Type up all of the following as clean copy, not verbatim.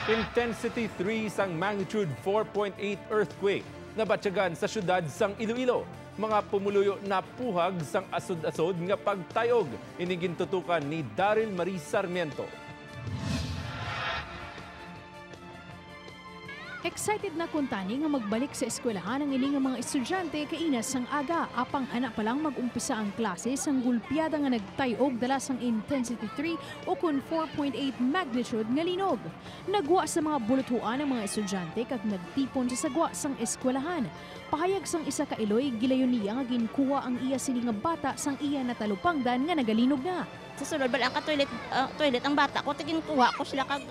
Intensity 3 sang magnitude 4.8 earthquake nabatyagan sa syudad sang Iloilo. Mga Pamuluyo Napuhag sang asod-asod nga pagtay-og inigin tutukan ni Daryl Marie Sarmiento. Excited na kuntani nga magbalik sa eskwelahan ang ining mga estudyante kainas sang aga. Apang anak pa lang mag-umpisa ang klase sang gulpiyada nga nagtay-og dala sang intensity 3 o kun 4.8 magnitude nga linog. Nagwa sa mga buluthuan ang mga estudyante kag nagtipon sa sagwa sang eskwelahan. Pahayag sang isa ka Iloy, gilayon niya nga ginkuha ang iya sini nga bata sang iya natalupangdan nga nagalinog na. Sa sunod ba lang ka toilet ang bata ko, tigin kuha ko sila kag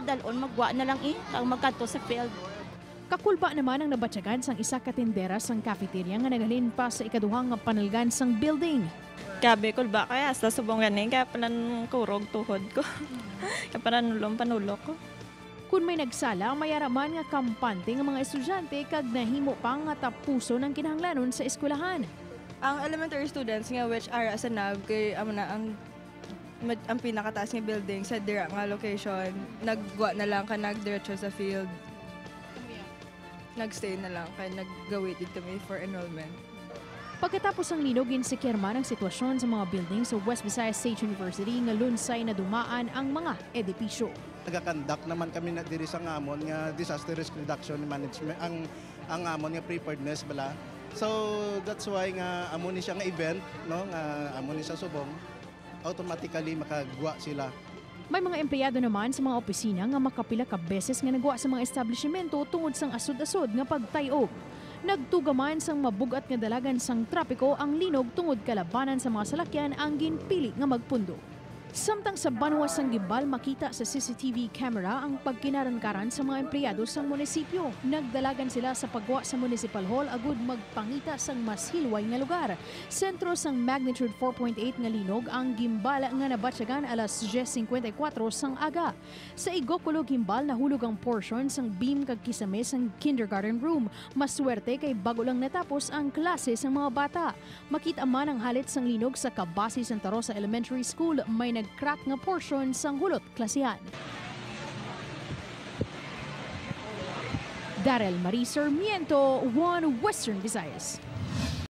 dalon magwa na lang kag magkanto sa field. Kakulba naman ang nabatyagan sang isa ka tindera sang cafeteria nga nagalin pa sa ikaduhang nga panalgan sang building. Gabi kulba kaya sa subong ganing kaya panan kurog tuhod ko. Kaya panan panulok ko. Kung may nagsala, mayaraman nga kampante nga mga estudyante kag nahimo pa nga tapuso ng kinahanglanon sa eskwelahan. Ang elementary students nga which are sa NAB kay ang pinakataas nga building sa dira nga location, nagwa na lang ka nagdiretso sa field. Nagstay na lang kay naggawit dito may for enrollment. Pagkatapos ang linogin si Kerman ang sitwasyon sa mga building sa West Visayas State University nga lunsay na dumaan ang mga edipisyo. Nagakandak naman kami na diri sa ngamon nga disaster risk reduction management ang ngamon nga preparedness bala. So that's why nga amo ni siya nga event no nga amo ni sa subong automatically makagwa sila. May mga empleyado naman sa mga opisina nga makapila ka beses nga nagwa sa mga establishmento tungod sang asod-asod nga pagtay-og. Nagtugaman sang mabugat nga dalagan sang trapiko ang linog tungod kalabanan sa mga salakyan ang ginpili nga magpundo. Samtang sa banwa sang Gimbal makita sa CCTV camera ang pagkinarangkaran sa mga empleyado sang munisipyo. Nagdalagan sila sa pagwa sa Municipal Hall agud magpangita sang mas hilway nga lugar. Sentro sang magnitude 4.8 nga linog ang Gimbal nga nabatyagan alas 10:54 sang aga. Sa Igokulo Gimbal nahulog ang portion sang beam kag kisame sang kindergarten room. Maswerte kay bago lang natapos ang klase sang mga bata. Makita man ang halit sang linog sa Kabasi Santa Rosa Elementary School. May nag-crack nga portion sang hulot klasihan. Daryl Marie Sarmiento, One Western Visayas.